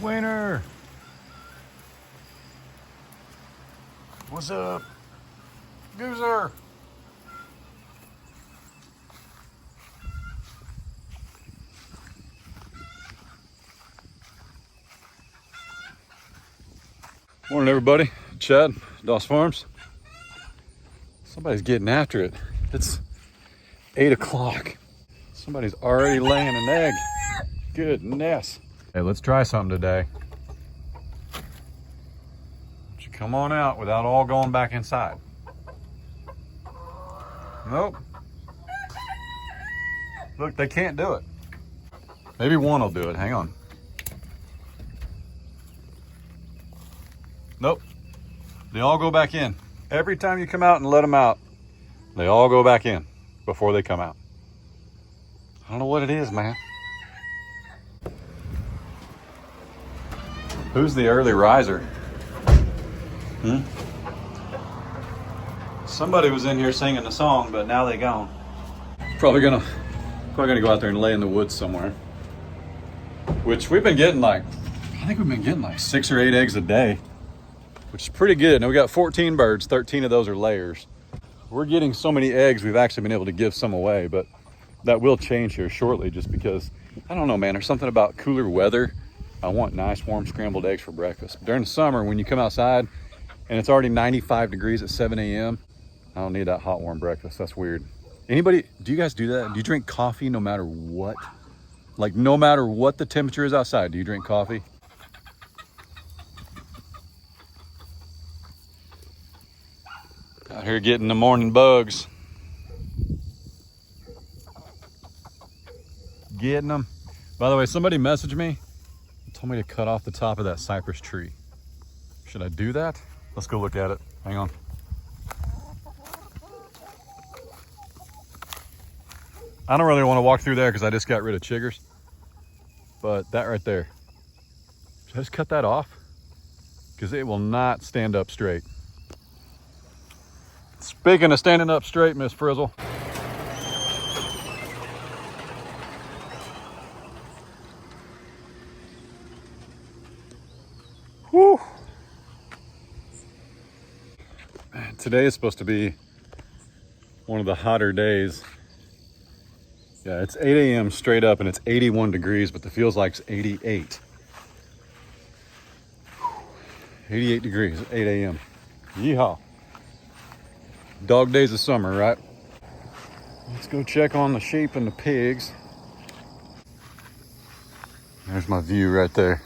Wiener. What's up? Goozer. Morning, everybody. Chad, Doss Farms. Somebody's getting after it. It's 8 o'clock. Somebody's already laying an egg. Goodness. Hey, let's try something today. Why don't you come on out without all going back inside? Nope. Look, they can't do it. Maybe one will do it. Hang on. Nope. They all go back in. Every time you come out and let them out, they all go back in before they come out. I don't know what it is, man. Who's the early riser? Somebody was in here singing the song, but now they gone. Probably gonna go out there and lay in the woods somewhere. Which we've been getting I think we've been getting like 6 or 8 eggs a day, which is pretty good. Now we got 14 birds, 13 of those are layers. We're getting so many eggs, we've actually been able to give some away, but that will change here shortly just because, I don't know, man, there's something about cooler weather. I want nice warm scrambled eggs for breakfast. During the summer, when you come outside and it's already 95 degrees at 7 a.m., I don't need that hot warm breakfast. That's weird. Anybody, do you guys do that? Do you drink coffee no matter what? Like no matter what the temperature is outside, do you drink coffee? Out here getting the morning bugs. Getting them. By the way, somebody messaged me and told me to cut off the top of that cypress tree. Should I do that? Let's go look at it. Hang on. I don't really want to walk through there because I just got rid of chiggers. But that right there. Should I just cut that off? Because it will not stand up straight. Speaking of standing up straight, Miss Frizzle. Whew. Man, today is supposed to be one of the hotter days. Yeah, it's 8 a.m. straight up and it's 81 degrees, but the feels like it's 88. 88 degrees at 8 a.m. Yeehaw. Dog days of summer, right? Let's go check on the sheep and the pigs. There's my view right there.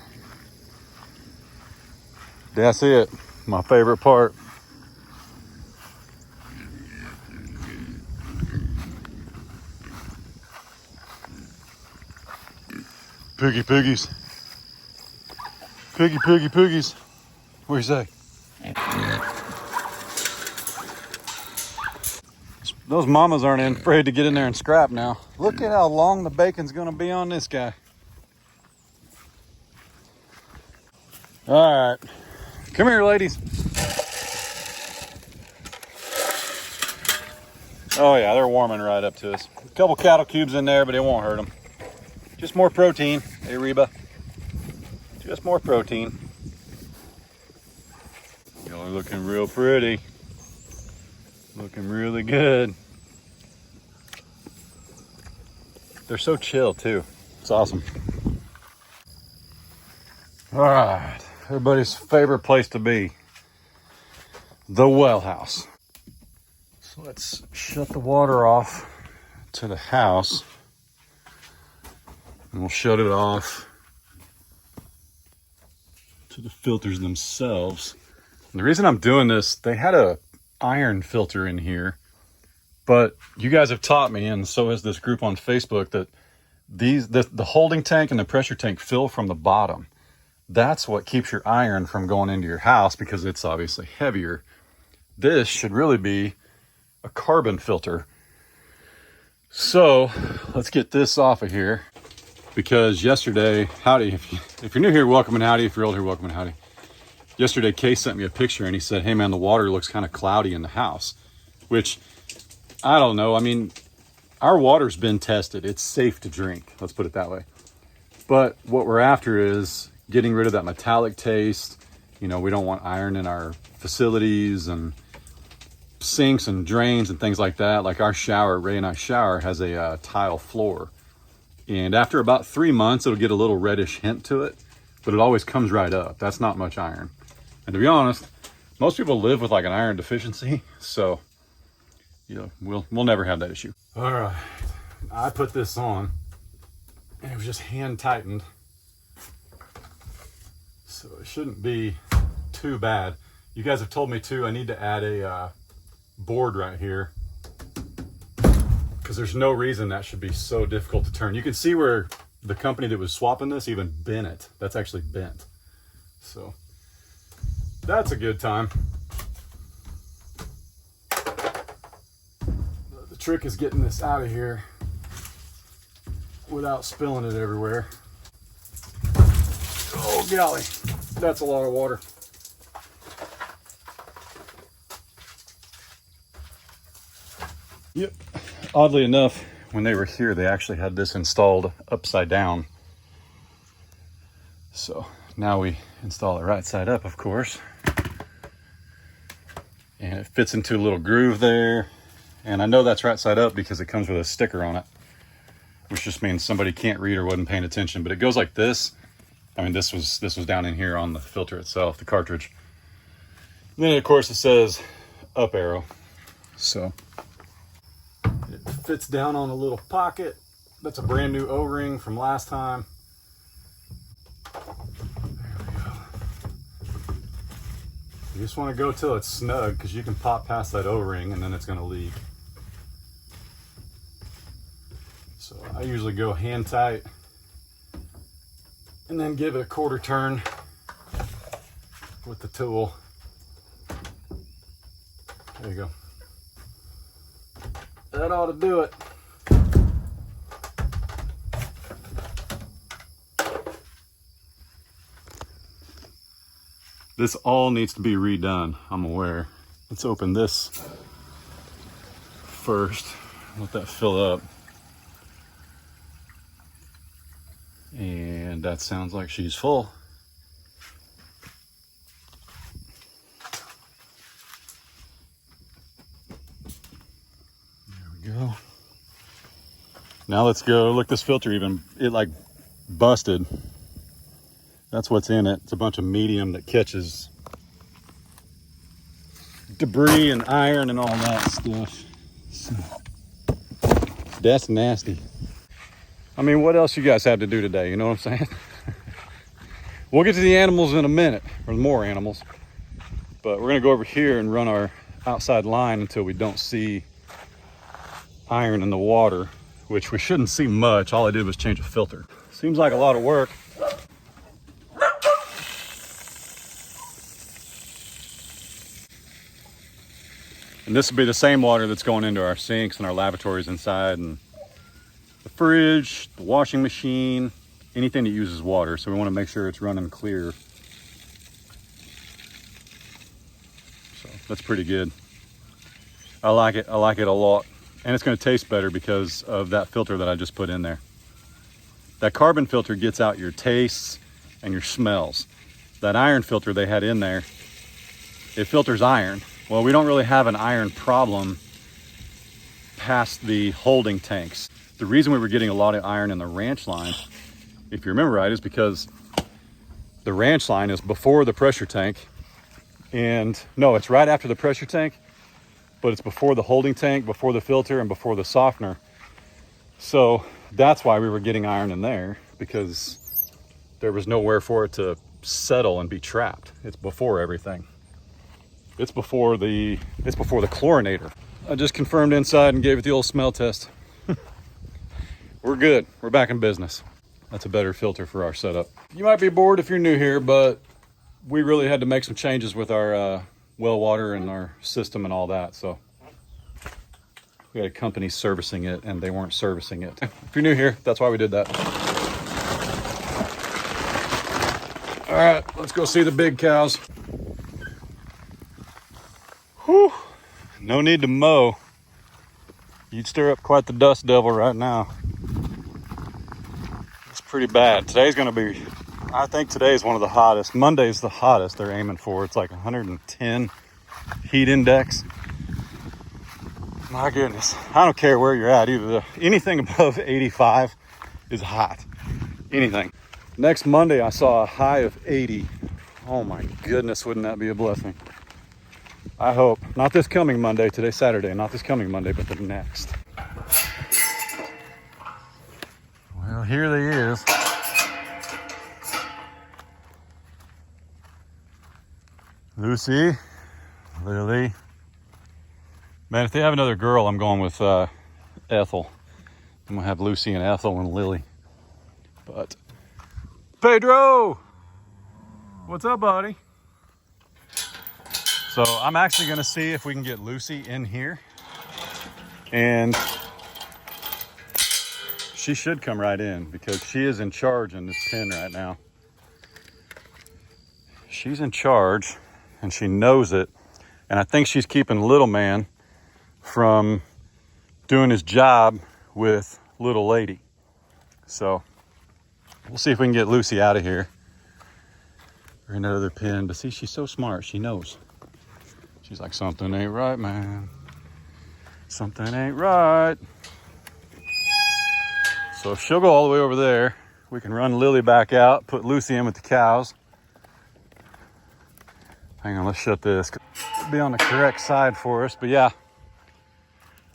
That's it. My favorite part. Piggy piggies. Piggy piggies. What do you say? Those mamas aren't afraid to get in there and scrap now. Look at how long the bacon's gonna be on this guy. All right, come here, ladies. Oh yeah, they're warming right up to us. A couple cattle cubes in there, but it won't hurt them. Just more protein, hey Reba. Just more protein. Y'all are looking real pretty. Looking really good. They're so chill too. It's awesome. All right, everybody's favorite place to be. The well house. So let's shut the water off to the house. And we'll shut it off to the filters themselves. And the reason I'm doing this, they had a iron filter in here, but you guys have taught me, and so has this group on Facebook, that the holding tank and the pressure tank fill from the bottom. That's what keeps your iron from going into your house because it's obviously heavier. This should really be a carbon filter. So let's get this off of here, because yesterday, howdy, if you're new here, welcome, and howdy. If you're old here, welcome and howdy. Yesterday, Kay sent me a picture and he said, hey man, the water looks kind of cloudy in the house, which I don't know. I mean, our water's been tested. It's safe to drink. Let's put it that way. But what we're after is getting rid of that metallic taste. You know, we don't want iron in our facilities and sinks and drains and things like that. Like our shower, Ray and I shower, has a tile floor. And after about 3 months, it'll get a little reddish hint to it, but it always comes right up. That's not much iron. And to be honest, most people live with like an iron deficiency. So, you know, we'll never have that issue. All right, I put this on and it was just hand tightened. So it shouldn't be too bad. You guys have told me too, I need to add a board right here, because there's no reason that should be so difficult to turn. You can see where the company that was swapping this even bent it. That's actually bent. So that's a good time. The trick is getting this out of here without spilling it everywhere. Oh golly, that's a lot of water. Yep. Oddly enough, when they were here, they actually had this installed upside down. So now we install it right side up, of course. And it fits into a little groove there. And I know that's right side up because it comes with a sticker on it, which just means somebody can't read or wasn't paying attention. But it goes like this. I mean, this was down in here on the filter itself, the cartridge. And then of course it says up arrow. So it fits down on a little pocket. That's a brand new O-ring from last time. There we go. You just want to go till it's snug, because you can pop past that O-ring and then it's going to leak. So I usually go hand tight and then give it a quarter turn with the tool. There you go. That ought to do it. This all needs to be redone, I'm aware. Let's open this first. Let that fill up. And that sounds like she's full. Go. Now let's go. Look, this filter it like busted. That's what's in it. It's a bunch of medium that catches debris and iron and all that stuff. So, that's nasty. I mean, what else you guys have to do today? You know what I'm saying? We'll get to the animals in a minute, or more animals. But we're gonna go over here and run our outside line until we don't see iron in the water, which we shouldn't see much. All I did was change a filter. Seems like a lot of work. And this will be the same water that's going into our sinks and our lavatories inside, and the fridge, the washing machine, anything that uses water. So we want to make sure it's running clear. So that's pretty good. I like it. I like it a lot. And it's going to taste better because of that filter that I just put in there. That carbon filter gets out your tastes and your smells. That iron filter they had in there, it filters iron. Well, we don't really have an iron problem past the holding tanks. The reason we were getting a lot of iron in the ranch line, if you remember right, is because the ranch line is before the pressure tank. And no, it's right after the pressure tank, but it's before the holding tank, before the filter, and before the softener. So that's why we were getting iron in there, because there was nowhere for it to settle and be trapped. It's before everything. It's before the chlorinator. I just confirmed inside and gave it the old smell test. We're good. We're back in business. That's a better filter for our setup. You might be bored if you're new here, but we really had to make some changes with our well water and our system and all that. So we had a company servicing it and they weren't servicing it. If you're new here, that's why we did that. All right, let's go see the big cows. Whew, no need to mow. You'd stir up quite the dust devil right now. It's pretty bad. Today's gonna be I think today is one of the hottest. Monday's the hottest they're aiming for. It's like 110 heat index. My goodness. I don't care where you're at either. Anything above 85 is hot. Anything. Next Monday, I saw a high of 80. Oh my goodness, wouldn't that be a blessing? I hope. Not this coming Monday, today's Saturday. Not this coming Monday, but the next. Well, here they is. Lucy, Lily. Man, if they have another girl, I'm going with Ethel. I'm gonna have Lucy and Ethel and Lily. But Pedro, what's up, buddy? So I'm actually gonna see if we can get Lucy in here, and she should come right in because she is in charge in this pen right now. She's in charge and she knows it, and I think she's keeping little man from doing his job with little lady. So we'll see if we can get Lucy out of here or another pen. But see, she's so smart. She knows. She's like, something ain't right, man. Something ain't right. So if she'll go all the way over there, we can run Lily back out, put Lucy in with the cows. Hang on, let's shut this. It'll be on the correct side for us. But yeah,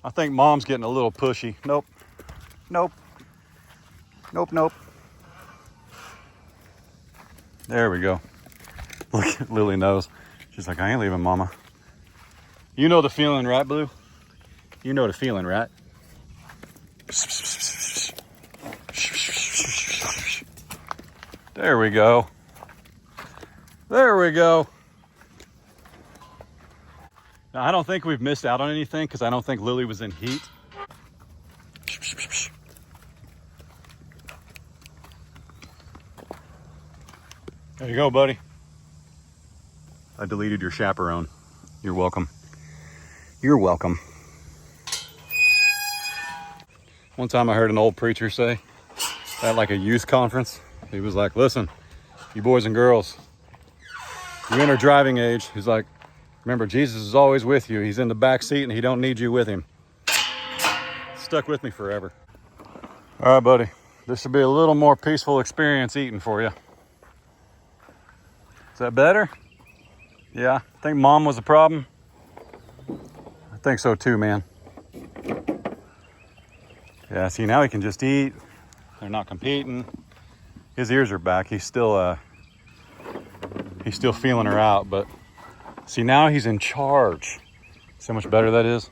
I think Mom's getting a little pushy. Nope. Nope. Nope, nope. There we go. Look, Lily knows. She's like, I ain't leaving, Mama. You know the feeling, right, Blue? You know the feeling, right? There we go. There we go. Now, I don't think we've missed out on anything because I don't think Lily was in heat. There you go, buddy. I deleted your chaperone. You're welcome. You're welcome. One time I heard an old preacher say at like a youth conference, he was like, listen, you boys and girls, you enter driving age. He's like, remember, Jesus is always with you. He's in the back seat and he don't need you with him. Stuck with me forever. All right, buddy. This should be a little more peaceful experience eating for you. Is that better? Yeah, I think Mom was the problem. I think so too, man. Yeah, see, now he can just eat. They're not competing. His ears are back. He's still feeling her out, but see, now he's in charge. See how much better that is?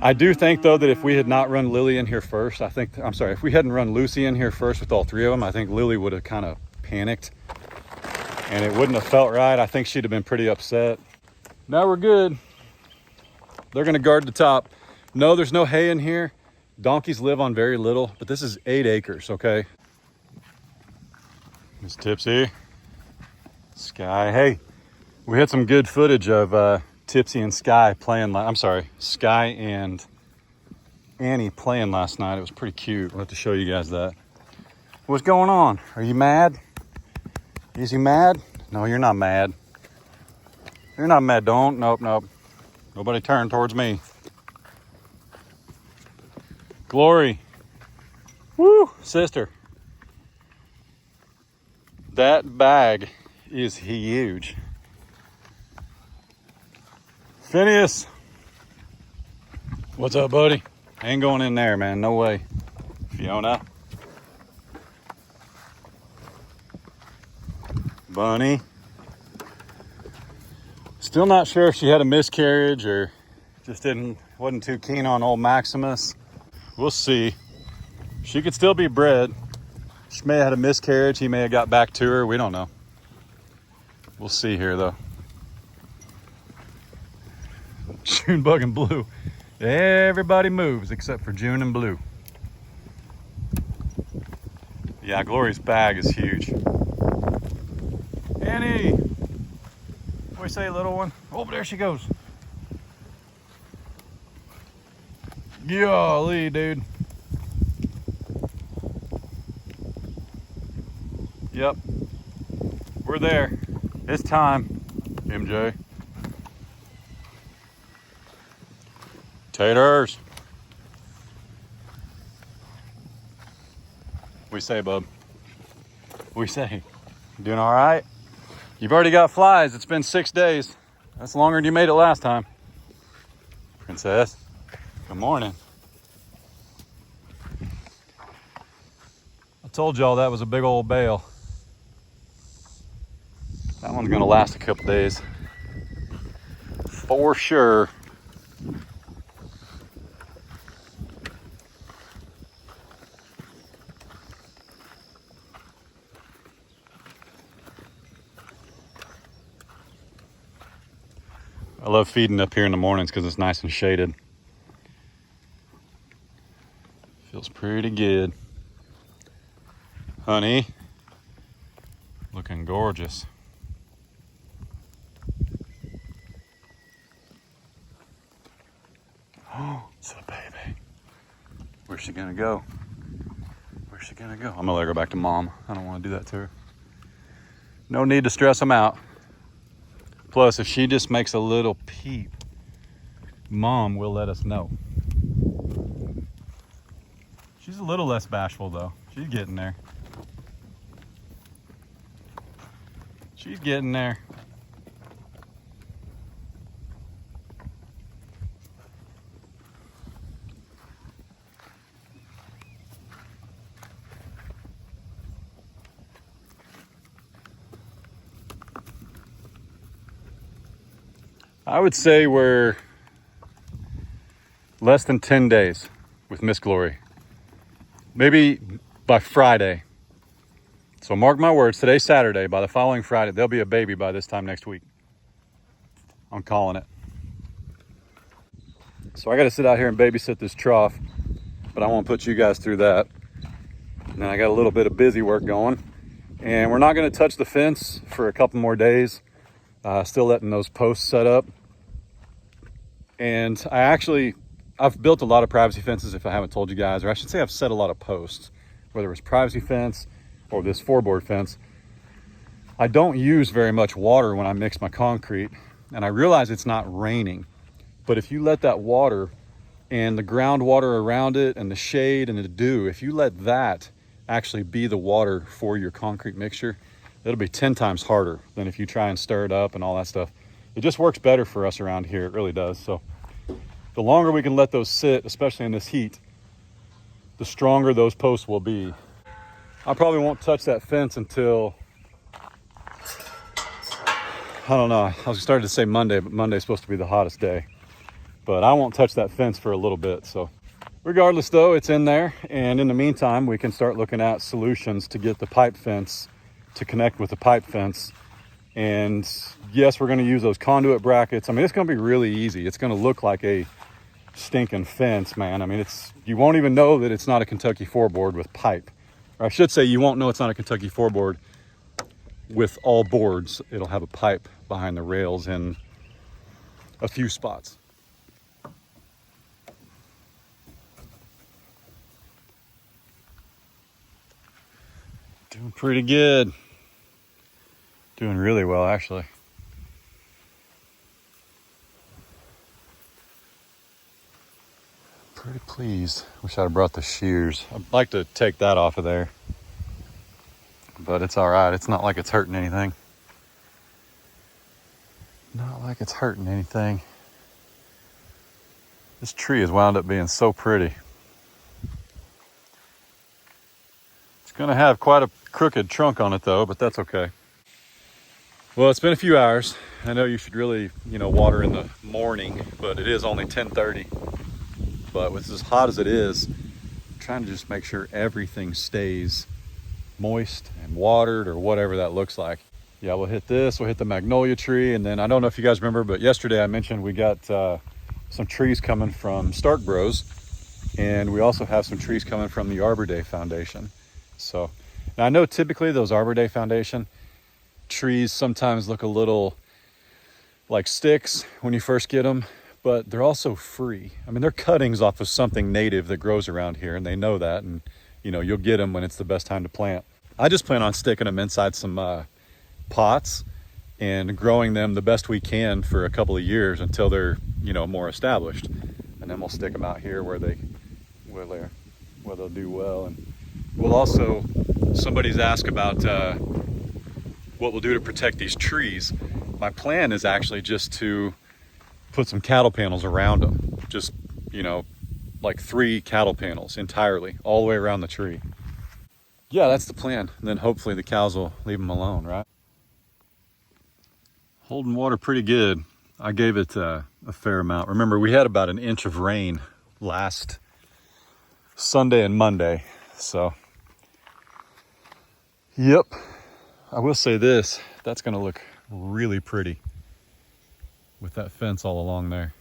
I do think, though, that if we had not run Lily in here first, if we hadn't run Lucy in here first with all three of them, I think Lily would have kind of panicked and it wouldn't have felt right. I think she'd have been pretty upset. Now we're good. They're gonna guard the top. No, there's no hay in here. Donkeys live on very little, but this is 8 acres, okay? Miss Tipsy. Sky, hey. We had some good footage of Tipsy and Sky playing, Sky and Annie playing last night. It was pretty cute. I'll have to show you guys that. What's going on? Are you mad? Is he mad? No, you're not mad. You're not mad, don't. Nope. Nobody turn towards me. Glory. Woo, sister. That bag is huge. Phineas. What's up, buddy? Ain't going in there, man. No way. Fiona. Bunny. Still not sure if she had a miscarriage or just wasn't too keen on old Maximus. We'll see. She could still be bred. She may have had a miscarriage. He may have got back to her. We don't know. We'll see here, though. Junebug and Blue. Everybody moves except for June and Blue. Yeah, Glory's bag is huge. Annie! What do we say, little one? Oh, there she goes. Golly, dude. Yep. We're there. It's time, MJ. Taters. We say, bub. We say. Doing all right? You've already got flies. It's been 6 days. That's longer than you made it last time. Princess, good morning. I told y'all that was a big old bale. That one's gonna last a couple days. For sure. I love feeding up here in the mornings because it's nice and shaded. Feels pretty good. Honey, looking gorgeous. Oh, it's a baby. Where's she gonna go? Where's she gonna go? I'm gonna let her go back to mom. I don't want to do that to her. No need to stress them out. Plus, if she just makes a little peep, mom will let us know. She's a little less bashful though. She's getting there. She's getting there. I would say we're less than 10 days with Miss Glory. Maybe by Friday. So mark my words, today's Saturday. By the following Friday, there'll be a baby by this time next week. I'm calling it. So I got to sit out here and babysit this trough, but I won't put you guys through that. And then I got a little bit of busy work going. And we're not going to touch the fence for a couple more days. Still letting those posts set up. And I've built a lot of privacy fences, if I haven't told you guys, or I should say I've set a lot of posts, whether it was privacy fence or this 4-board fence. I don't use very much water when I mix my concrete, and I realize it's not raining. But if you let that water and the groundwater around it and the shade and the dew, if you let that actually be the water for your concrete mixture, it'll be 10 times harder than if you try and stir it up and all that stuff. It just works better for us around here. It really does. So the longer we can let those sit, especially in this heat, the stronger those posts will be. I probably won't touch that fence until, I don't know. I was starting to say Monday, but Monday's supposed to be the hottest day. But I won't touch that fence for a little bit. So regardless though, it's in there. And in the meantime, we can start looking at solutions to get the pipe fence to connect with the pipe fence. And yes, we're going to use those conduit brackets. I mean, it's going to be really easy. It's going to look like a stinking fence, man. I mean, you won't even know that it's not a Kentucky 4-board with pipe. Or I should say you won't know it's not a Kentucky 4-board with all boards. It'll have a pipe behind the rails in a few spots. Doing pretty good. Doing really well, actually. Pretty pleased. Wish I'd have brought the shears. I'd like to take that off of there, but it's all right. It's not like it's hurting anything. Not like it's hurting anything. This tree has wound up being so pretty. It's gonna have quite a crooked trunk on it though, but that's okay. Well, it's been a few hours. I know you should really, water in the morning, but it is only 10:30. But with as hot as it is, I'm trying to just make sure everything stays moist and watered or whatever that looks like. Yeah, we'll hit this, we'll hit the magnolia tree. And then I don't know if you guys remember, but yesterday I mentioned we got some trees coming from Stark Bros. And we also have some trees coming from the Arbor Day Foundation. So now I know typically those Arbor Day Foundation trees sometimes look a little like sticks when you first get them, but they're also free. I mean, they're cuttings off of something native that grows around here, and they know that, and you'll get them when it's the best time to plant. I just plan on sticking them inside some pots and growing them the best we can for a couple of years until they're, you know, more established. And then we'll stick them out here where they'll do well. And we'll also, somebody's asked about what we'll do to protect these trees. My plan is actually just to put some cattle panels around them. Just, you know, like 3 cattle panels entirely, all the way around the tree. Yeah, that's the plan. And then hopefully the cows will leave them alone, right? Holding water pretty good. I gave it a fair amount. Remember, we had about an inch of rain last Sunday and Monday. So, yep. I will say this, that's gonna look really pretty with that fence all along there.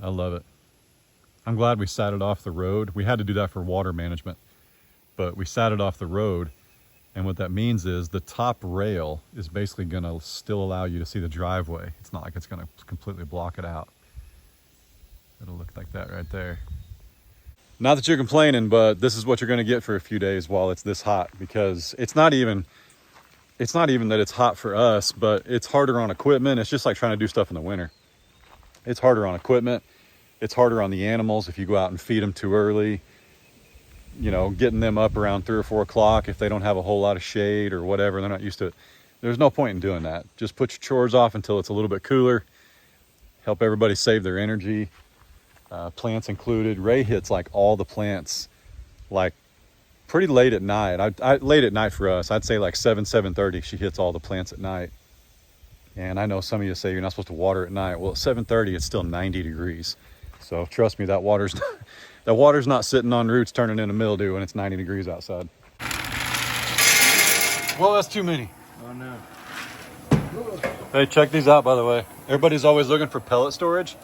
I love it. I'm glad we sat it off the road. We had to do that for water management, but we sat it off the road. And what that means is the top rail is basically gonna still allow you to see the driveway. It's not like it's gonna completely block it out. It'll look like that right there. Not that you're complaining, but this is what you're gonna get for a few days while it's this hot, because it's not even that it's hot for us, but it's harder on equipment. It's just like trying to do stuff in the winter. It's harder on equipment. It's harder on the animals if you go out and feed them too early. You know, getting them up around 3 or 4 o'clock if they don't have a whole lot of shade or whatever, they're not used to it. There's no point in doing that. Just put your chores off until it's a little bit cooler. Help everybody save their energy. Plants included. Ray hits like all the plants like pretty late at night. Late at night for us, I'd say like 7:30 she hits all the plants at night. And I know some of you say you're not supposed to water at night. Well, at 7:30 it's still 90 degrees. So trust me, that water's not sitting on roots turning into mildew when it's 90 degrees outside. Well, that's too many. Oh no. Hey, check these out, by the way. Everybody's always looking for pellet storage.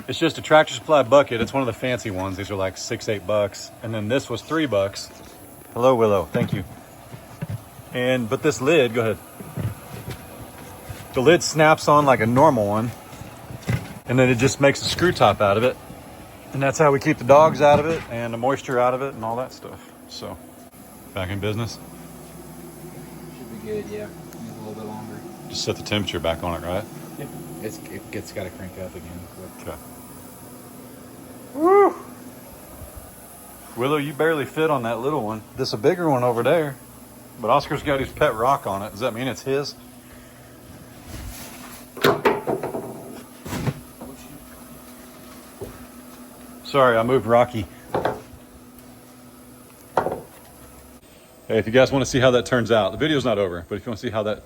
It's just a Tractor Supply bucket. It's one of the fancy ones. These are like $6-8. And then this was $3. Hello, Willow. Thank you. But this lid, go ahead. The lid snaps on like a normal one. And then it just makes a screw top out of it. And that's how we keep the dogs out of it and the moisture out of it and all that stuff. So, back in business. Should be good, yeah. Needs a little bit longer. Just set the temperature back on it, right? Yeah. It's got to crank up again. Okay. Woo! Willow, you barely fit on that little one. This is a bigger one over there. But Oscar's got his pet rock on it. Does that mean it's his? Sorry, I moved Rocky. Hey, if you guys want to see how that turns out, the video's not over, but if you want to see how that, is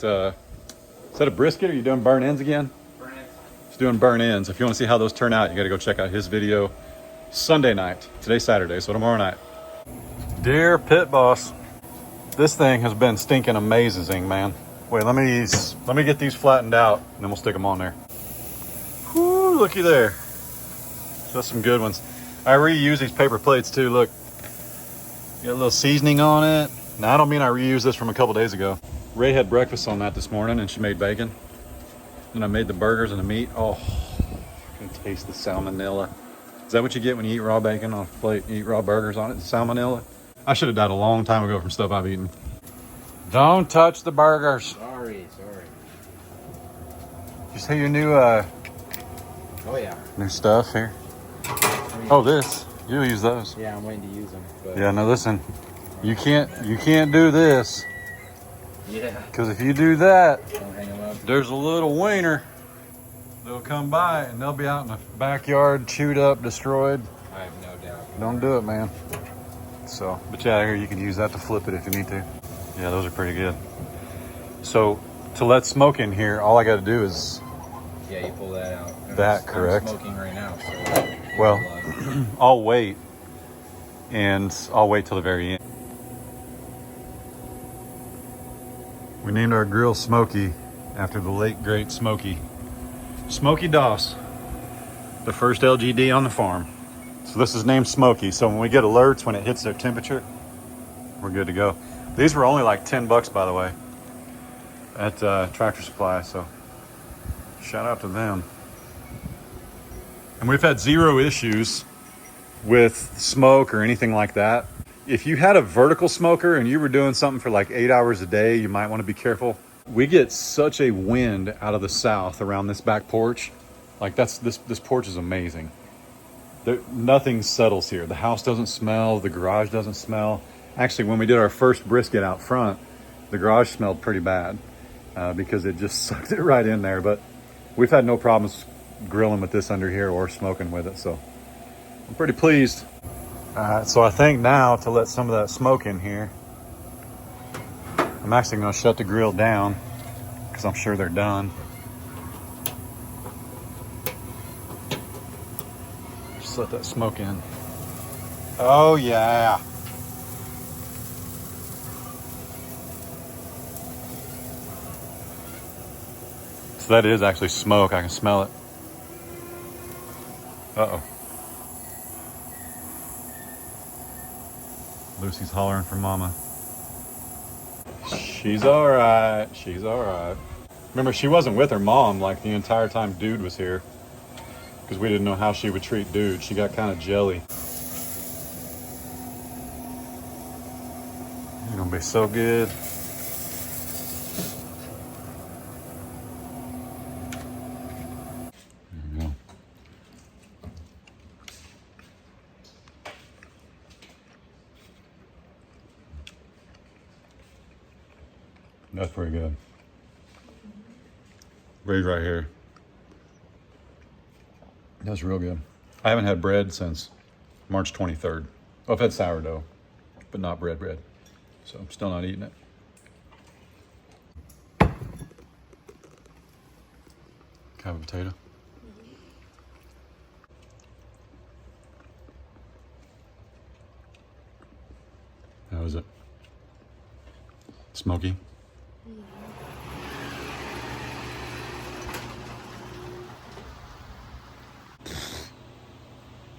that a brisket or are you doing burn ends again? Burn ends. It's doing burn ends. If you want to see how those turn out, you got to go check out his video Sunday night. Today's Saturday, so tomorrow night. Dear Pit Boss, this thing has been stinking amazing, man. Wait, let me get these flattened out and then we'll stick them on there. Whoo, looky there. That's some good ones. I reuse these paper plates too. Look, got a little seasoning on it. Now, I don't mean I reused this from a couple days ago. Ray had breakfast on that this morning and she made bacon. And I made the burgers and the meat. Oh, I can taste the salmonella. Is that what you get when you eat raw bacon on a plate? You eat raw burgers on it? Salmonella? I should have died a long time ago from stuff I've eaten. Don't touch the burgers. Sorry. You see your new Oh yeah. new stuff here? Oh, this. You'll use those. Yeah, I'm waiting to use them. But Yeah, now listen. You can't do this. yeah. Because if you do that, Don't hang them up. there's a little wiener. They'll come by and they'll be out in the backyard, chewed up, destroyed. I have no doubt. Don't do it, man. So, but yeah, here you can use that to flip it if you need to. Yeah, those are pretty good. So, to let smoke in here, all I got to do is, Yeah, you pull that out. That, correct. I'm smoking right now, so. well, I'll wait, and I'll wait till the very end. We named our grill Smokey after the late great Smokey. Smokey Doss, the first LGD on the farm. So this is named Smokey. So when we get alerts when it hits their temperature, we're good to go. These were only like $10, by the way, at Tractor Supply. So shout out to them. And we've had zero issues with smoke or anything like that. If you had a vertical smoker and you were doing something for like 8 hours a day, you might want to be careful. We get such a wind out of the south around this back porch. Like this porch is amazing. Nothing settles here. The house doesn't smell, the garage doesn't smell. Actually, when we did our first brisket out front, the garage smelled pretty bad because it just sucked it right in there. But we've had no problems grilling with this under here or smoking with it, so I'm pretty pleased. So I think now to let some of that smoke in here, I'm actually going to shut the grill down because I'm sure they're done. Just let that smoke in. Oh yeah. So that is actually smoke. I can smell it. Uh-oh. Lucy's hollering for mama. She's all right. She's all right. Remember, she wasn't with her mom like the entire time Dude was here because we didn't know how she would treat Dude. She got kind of jelly. It's gonna be so good. There we go. That's pretty good. Bread right here. That's real good. I haven't had bread since March 23rd. Well, I've had sourdough, but not bread. So I'm still not eating it. Have a potato. How is it? Smoky?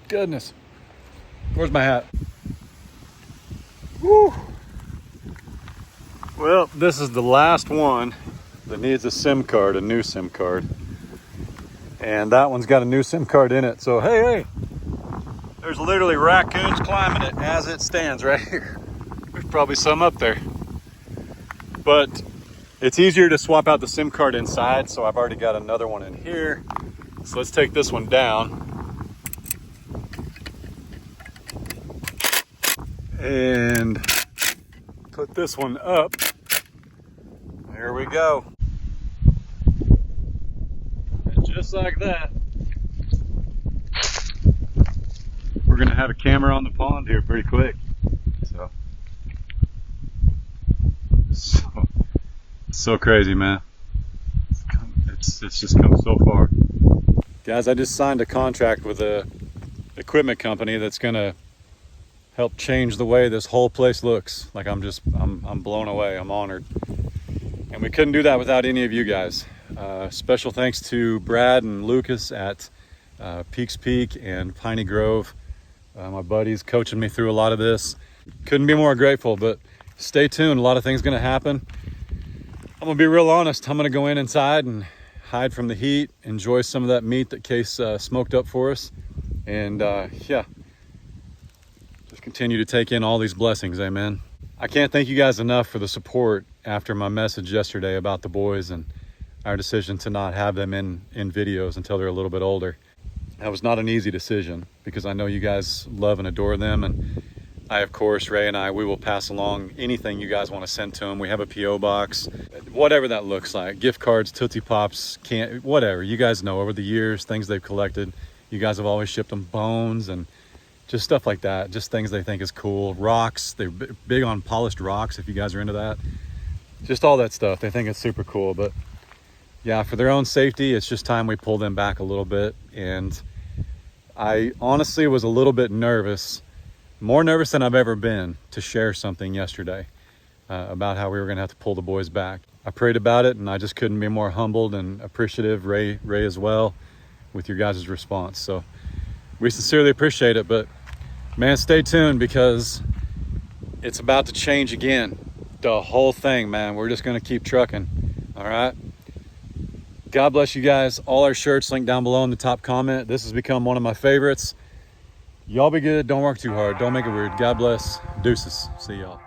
Goodness. Where's my hat? Woo! Well, this is the last one that needs a SIM card, a new SIM card. And that one's got a new SIM card in it. So, hey, there's literally raccoons climbing it as it stands right here. There's probably some up there. But it's easier to swap out the SIM card inside, so I've already got another one in here. So let's take this one down. And put this one up. There we go. And just like that, we're gonna have a camera on the pond here pretty quick. So crazy, man. It's just come so far. Guys, I just signed a contract with a equipment company that's gonna help change the way this whole place looks. Like I'm blown away. I'm honored. And we couldn't do that without any of you guys. Special thanks to Brad and Lucas at Peaks Peak and Piney Grove. My buddies coaching me through a lot of this. Couldn't be more grateful, but stay tuned. A lot of things gonna happen. I'm gonna be real honest. I'm gonna go inside and hide from the heat, enjoy some of that meat that Case smoked up for us. And yeah, just continue to take in all these blessings, amen. I can't thank you guys enough for the support after my message yesterday about the boys and our decision to not have them in videos until they're a little bit older. That was not an easy decision because I know you guys love and adore them, and I, of course, Ray and I, we will pass along anything you guys want to send to them. We have a P.O. box, whatever that looks like, gift cards, Tootsie Pops, whatever. You guys know over the years, things they've collected. You guys have always shipped them bones and just stuff like that, just things they think is cool. Rocks, they're big on polished rocks if you guys are into that. Just all that stuff, they think it's super cool. But yeah, for their own safety, it's just time we pull them back a little bit. And I honestly was a little bit nervous, more nervous than I've ever been, to share something yesterday about how we were gonna have to pull the boys back. I prayed about it and I just couldn't be more humbled and appreciative, Ray as well, with your guys' response. So we sincerely appreciate it, but man, stay tuned because it's about to change again. The whole thing, man. We're just gonna keep trucking, all right? God bless you guys. All our shirts linked down below in the top comment. This has become one of my favorites. Y'all be good. Don't work too hard. Don't make it weird. God bless. Deuces. See y'all.